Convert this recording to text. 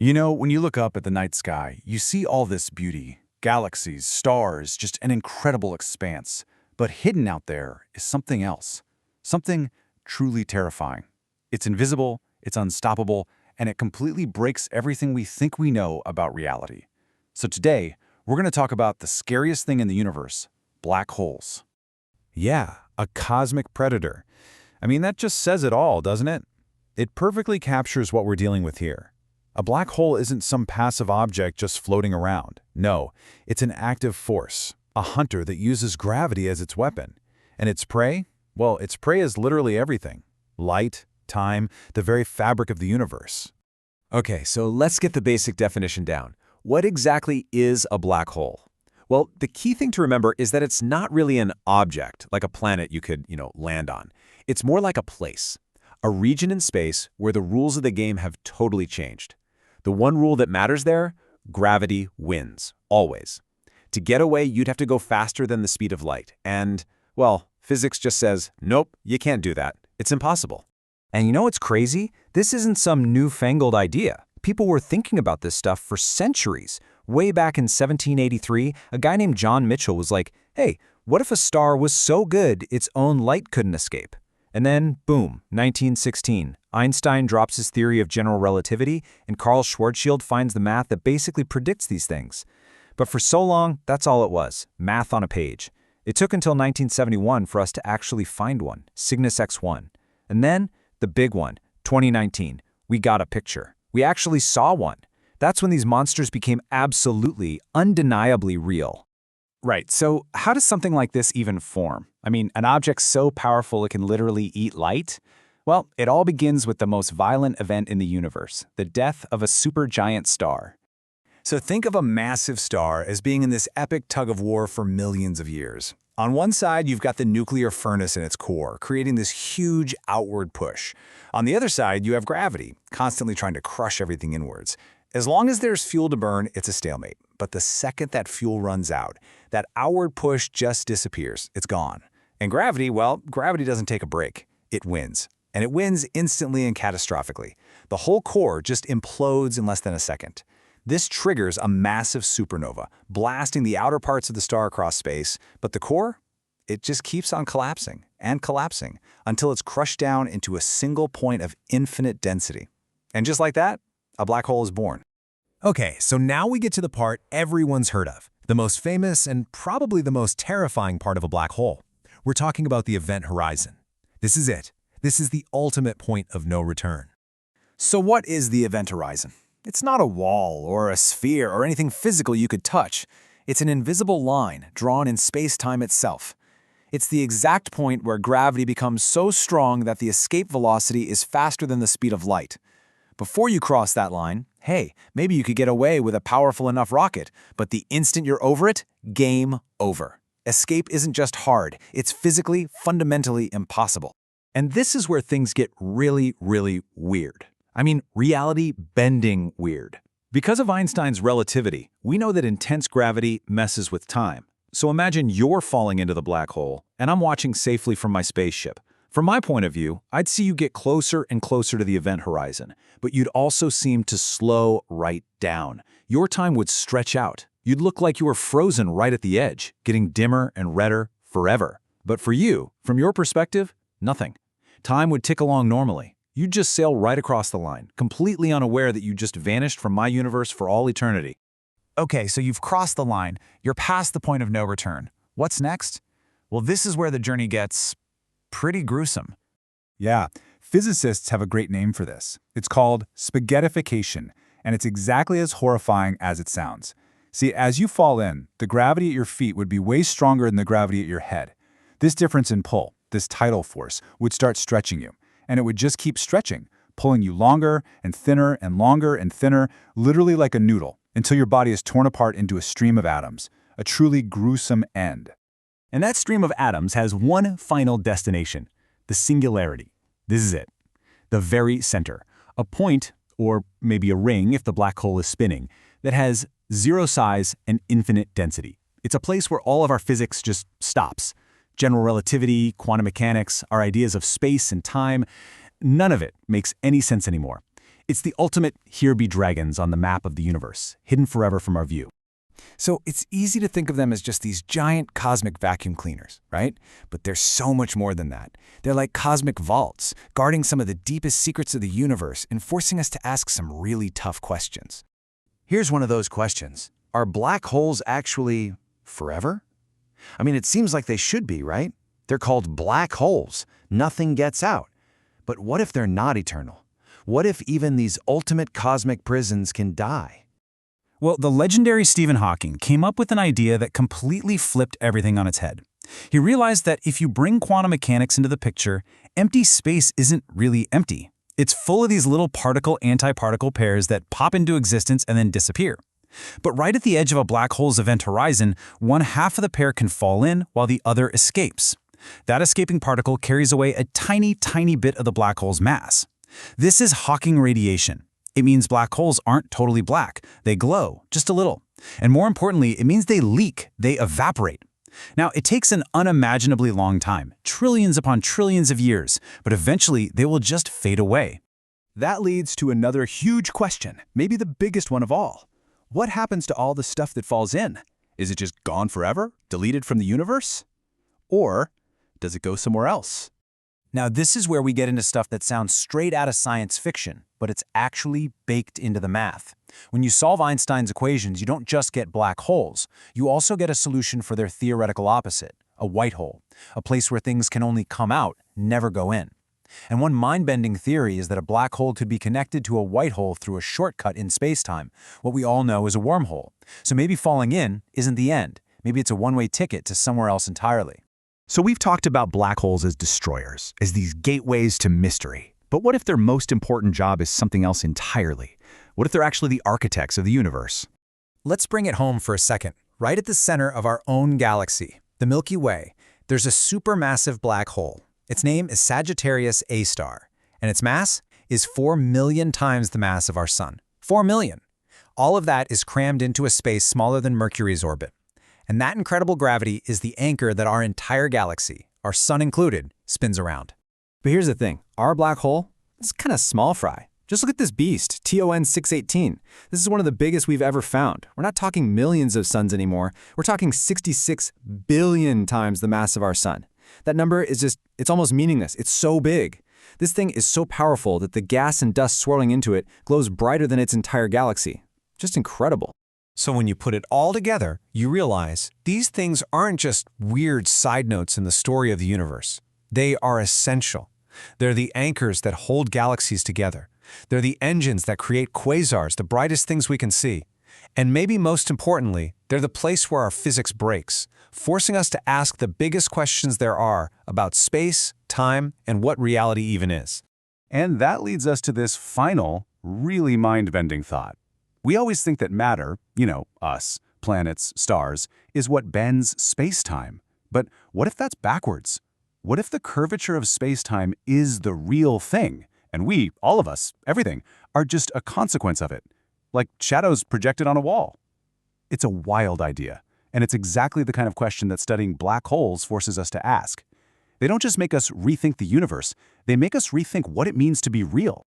You know, when you look up at the night sky, you see all this beauty, galaxies, stars, just an incredible expanse. But hidden out there is something else, something truly terrifying. It's invisible, it's unstoppable, and it completely breaks everything we think we know about reality. So today, we're going to talk about the scariest thing in the universe, black holes. Yeah, a cosmic predator. I mean, that just says it all, doesn't it? It perfectly captures what we're dealing with here. A black hole isn't some passive object just floating around. No, it's an active force, a hunter that uses gravity as its weapon. And its prey? Well, its prey is literally everything. Light, time, the very fabric of the universe. Okay, so let's get the basic definition down. What exactly is a black hole? Well, the key thing to remember is that it's not really an object, like a planet you could, land on. It's more like a place, a region in space where the rules of the game have totally changed. The one rule that matters there, gravity wins, always. To get away, you'd have to go faster than the speed of light. And, well, physics just says, nope, you can't do that. It's impossible. And you know what's crazy? This isn't some newfangled idea. People were thinking about this stuff for centuries. Way back in 1783, a guy named John Mitchell was like, hey, what if a star was so good its own light couldn't escape? And then, boom, 1916, Einstein drops his theory of general relativity, and Karl Schwarzschild finds the math that basically predicts these things. But for so long, that's all it was, math on a page. It took until 1971 for us to actually find one, Cygnus X1. And then, the big one, 2019, we got a picture. We actually saw one. That's when these monsters became absolutely, undeniably real. Right, so how does something like this even form? I mean, an object so powerful it can literally eat light? Well, it all begins with the most violent event in the universe, the death of a supergiant star. So think of a massive star as being in this epic tug-of-war for millions of years. On one side, you've got the nuclear furnace in its core, creating this huge outward push. On the other side, you have gravity, constantly trying to crush everything inwards. As long as there's fuel to burn, it's a stalemate. But the second that fuel runs out, that outward push just disappears. It's gone. And gravity, well, gravity doesn't take a break. It wins. And it wins instantly and catastrophically. The whole core just implodes in less than a second. This triggers a massive supernova, blasting the outer parts of the star across space, but the core? It just keeps on collapsing and collapsing until it's crushed down into a single point of infinite density. And just like that, a black hole is born. Okay, so now we get to the part everyone's heard of, the most famous and probably the most terrifying part of a black hole. We're talking about the event horizon. This is it. This is the ultimate point of no return. So what is the event horizon? It's not a wall or a sphere or anything physical you could touch. It's an invisible line drawn in space-time itself. It's the exact point where gravity becomes so strong that the escape velocity is faster than the speed of light. Before you cross that line, hey, maybe you could get away with a powerful enough rocket, but the instant you're over it, game over. Escape isn't just hard, it's physically, fundamentally impossible. And this is where things get really, really weird. I mean, reality-bending weird. Because of Einstein's relativity, we know that intense gravity messes with time. So imagine you're falling into the black hole, and I'm watching safely from my spaceship. From my point of view, I'd see you get closer and closer to the event horizon, but you'd also seem to slow right down. Your time would stretch out. You'd look like you were frozen right at the edge, getting dimmer and redder forever. But for you, from your perspective, nothing. Time would tick along normally. You'd just sail right across the line, completely unaware that you just vanished from my universe for all eternity. Okay, so you've crossed the line. You're past the point of no return. What's next? Well, this is where the journey gets pretty gruesome. Yeah, physicists have a great name for this. It's called spaghettification, and it's exactly as horrifying as it sounds. See, as you fall in, the gravity at your feet would be way stronger than the gravity at your head. This difference in pull, this tidal force, would start stretching you, and it would just keep stretching, pulling you longer and thinner and longer and thinner, literally like a noodle, until your body is torn apart into a stream of atoms, a truly gruesome end. And that stream of atoms has one final destination, the singularity. This is it. The very center. A point, or maybe a ring if the black hole is spinning, that has zero size and infinite density. It's a place where all of our physics just stops. General relativity, quantum mechanics, our ideas of space and time, none of it makes any sense anymore. It's the ultimate here be dragons on the map of the universe, hidden forever from our view. So it's easy to think of them as just these giant cosmic vacuum cleaners, right? But they're so much more than that. They're like cosmic vaults, guarding some of the deepest secrets of the universe and forcing us to ask some really tough questions. Here's one of those questions. Are black holes actually forever? I mean, it seems like they should be, right? They're called black holes. Nothing gets out. But what if they're not eternal? What if even these ultimate cosmic prisons can die? Well, the legendary Stephen Hawking came up with an idea that completely flipped everything on its head. He realized that if you bring quantum mechanics into the picture, empty space isn't really empty. It's full of these little particle-antiparticle pairs that pop into existence and then disappear. But right at the edge of a black hole's event horizon, one half of the pair can fall in while the other escapes. That escaping particle carries away a tiny, tiny bit of the black hole's mass. This is Hawking radiation. It means black holes aren't totally black. They glow, just a little. And more importantly, it means they leak, they evaporate. Now, it takes an unimaginably long time, trillions upon trillions of years, but eventually they will just fade away. That leads to another huge question, maybe the biggest one of all. What happens to all the stuff that falls in? Is it just gone forever, deleted from the universe? Or does it go somewhere else? Now, this is where we get into stuff that sounds straight out of science fiction, but it's actually baked into the math. When you solve Einstein's equations, you don't just get black holes. You also get a solution for their theoretical opposite, a white hole, a place where things can only come out, never go in. And one mind-bending theory is that a black hole could be connected to a white hole through a shortcut in space-time, what we all know is a wormhole. So maybe falling in isn't the end. Maybe it's a one-way ticket to somewhere else entirely. So we've talked about black holes as destroyers, as these gateways to mystery. But what if their most important job is something else entirely? What if they're actually the architects of the universe? Let's bring it home for a second. Right at the center of our own galaxy, the Milky Way, there's a supermassive black hole. Its name is Sagittarius A star, and its mass is 4 million times the mass of our Sun. 4 million! All of that is crammed into a space smaller than Mercury's orbit. And that incredible gravity is the anchor that our entire galaxy, our Sun included, spins around. But here's the thing. Our black hole is kind of small fry. Just look at this beast, TON 618. This is one of the biggest we've ever found. We're not talking millions of suns anymore. We're talking 66 billion times the mass of our Sun. That number is it's almost meaningless. It's so big. This thing is so powerful that the gas and dust swirling into it glows brighter than its entire galaxy. Just incredible. So when you put it all together, you realize these things aren't just weird side notes in the story of the universe. They are essential. They're the anchors that hold galaxies together. They're the engines that create quasars, the brightest things we can see. And maybe most importantly, they're the place where our physics breaks, forcing us to ask the biggest questions there are about space, time, and what reality even is. And that leads us to this final, really mind-bending thought. We always think that matter, us, planets, stars, is what bends space-time. But what if that's backwards? What if the curvature of space-time is the real thing, and we, all of us, everything, are just a consequence of it, like shadows projected on a wall? It's a wild idea, and it's exactly the kind of question that studying black holes forces us to ask. They don't just make us rethink the universe, they make us rethink what it means to be real.